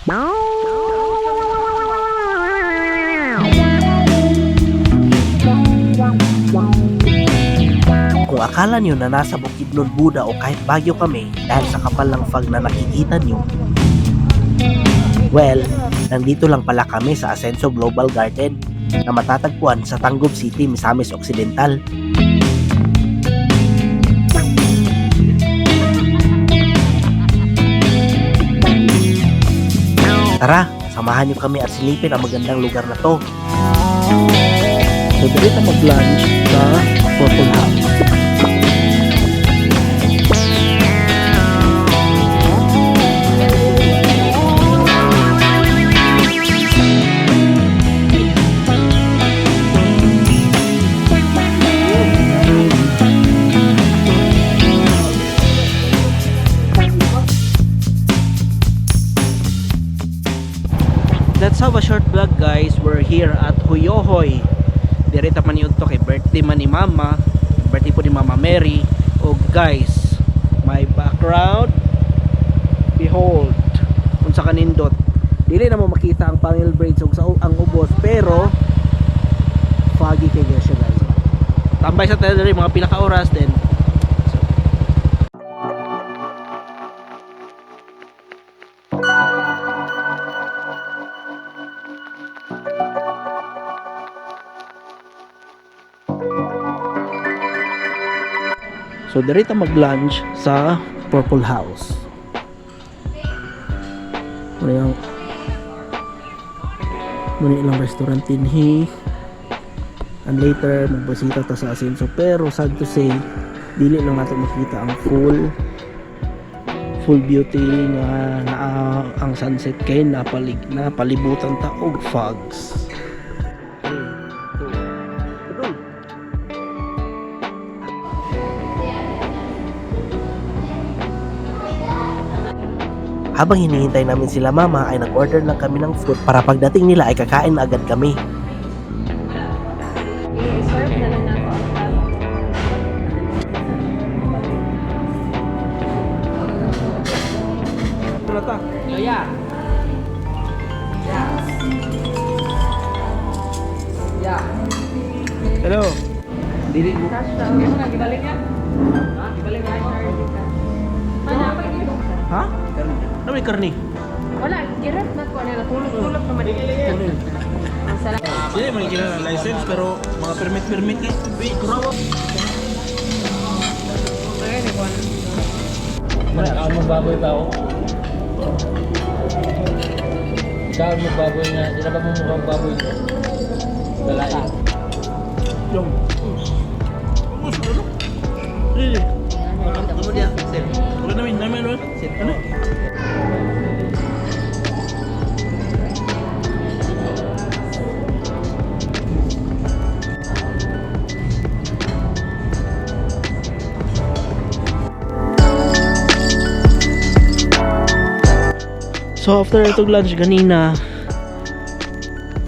Kung akala nyo na nasa Bukidnon, Buda o kahit Baguio kami dahil sa kapal ng fog na nakikita nyo, well, nandito lang pala kami sa Asenso Global Garden na matatagpuan sa Tangub City, Misamis Occidental. Tara, samahan nyo kami at silipin ang magandang lugar na to. So, dito na mag-lunch sa Purple House. Let's have a short vlog, guys. We're here at Huyohoy. Direta man yun to kay birthday man ni Mama. Birthday po ni Mama Mary. O guys, my background, behold, kung sa kanindot, dili na mo makita ang panel braids ug sa ang ubos, pero foggy kayo siya, guys. Tambay sa tayo mga pila ka oras din. So, direta mag-lunch sa Purple House. Muna ilang restaurant dinhi. And later, magbasita ta sa Asenso. Pero, sad to say, dili lang natin makita ang full beauty nga ang sunset kay napalibutan ta og fogs. Habang hinihintay namin sila Mama ay nag-order lang kami ng food para pagdating nila ay kakain na agad kami. I-serve na lang nato ang tab. Ito ta. Yeah. Yeah. Hello. Dili mo. Cash daw. Ano na, gibalik yan? Ha? Gibalik na siya. Ano, apa yun? Ha? Ano may karni? Wala, girap na ko. Tulog naman. Ang sarap. Hindi man kilala ng license pero mga permit eh. Kurawa. Ayun, ikaw. Saan mo baboy tao? Saan mo baboy nga? Sila ba mo mukhang baboy ko? Lalaki. Yung. Hindi. Ano dia? Sir. Wala namin ano? Sir. Ano? So after itong lunch ganina,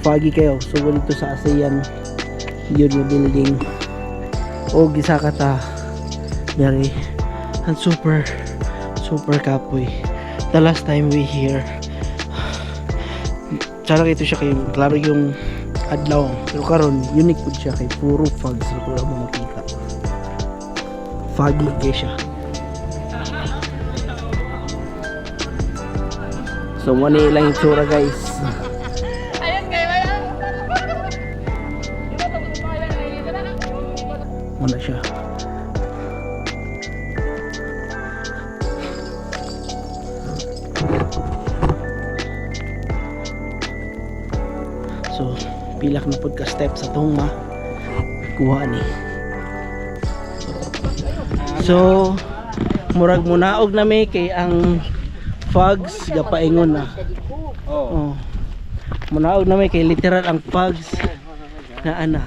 foggy kayo. So dito sa ASEAN Union Building. O gisa ka ta. Dari and super kapoy. The last time we here, tsara ito siya kay klaro yung adlaw. Pero karon unique po siya kay puro fog. So wala mo makita. Foggy kay siya. So muna lang yung tsura, guys. Ayun kayo, ayun. Muna siya. So pilak na pod ka steps sa tong kuha ni. So murag munaog na may kay ang fogs gapaingon na. Oh. Munaog na may kay literal ang fogs na ana.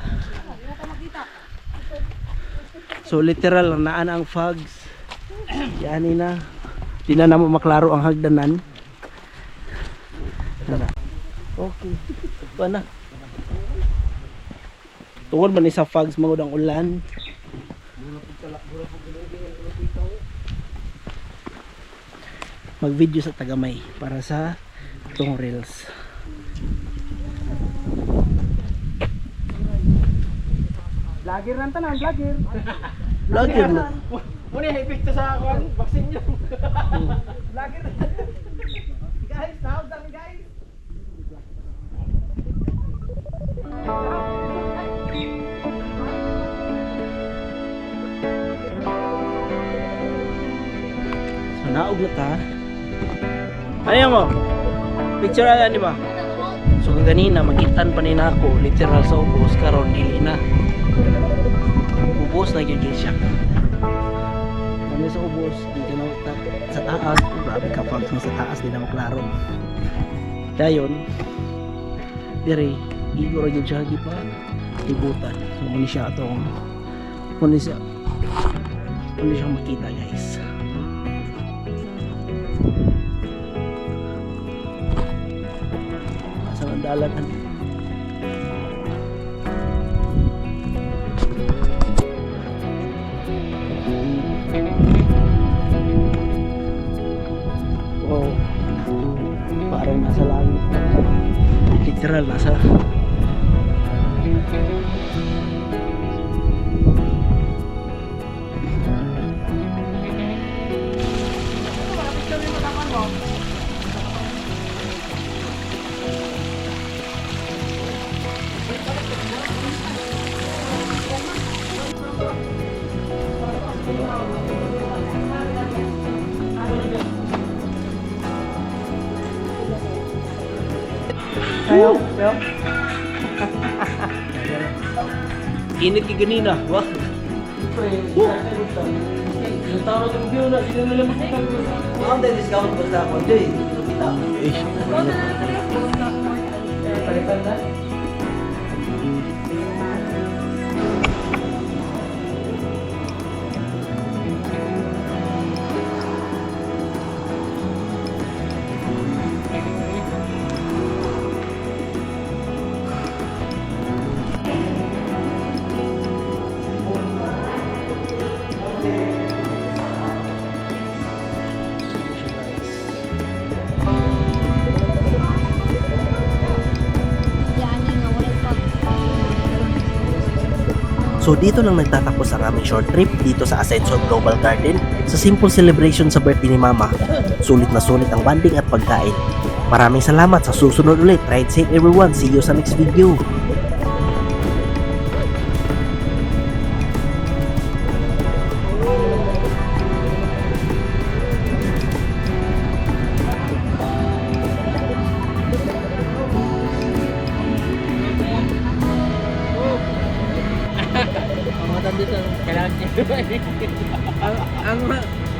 So literal na ana ang fogs. Yan na. Di na mo maklaro ang hagdanan. Okay. Ito na. Tungod man ni sa fogs mangod ang ulan. Mag-video sa Tagamay para sa itong reels. Vlogger lang tanan, vlogger. Vlogger na. Muna yung epekto sa vaccine nyo. Vlogger. Guys, sahod lang guys. So naog na ta. Ano yan mo? Picture ala ni ba? So kanina magitan pa ni nako literal sa ubos karon dili na. Ubos na gyud siya. Kami sa ubos di ka na sa taas, grabe ka pag sa taas di na mo klaro. Dayon dire igoro gyud siya di pa ibutan. So muni siya atong muni siya makita guys. Sa dalan wow, parang nasa langit, literal nasa Ayaw. Init ki ganina. Wah. Yung tawag ng view na, sila nila makita. Ang discount ba sa ako? Joy. Palitan na. So dito lang nagtatapos ang aming short trip dito sa Ascension Global Garden sa simple celebration sa birthday ni Mama. Sulit na sulit ang banding at pagkain. Maraming salamat, sa susunod ulit. Ride safe everyone, see you sa next video.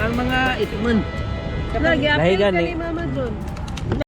ang mga itikman. Lagi Lahi apil ka gani. ni Mama John.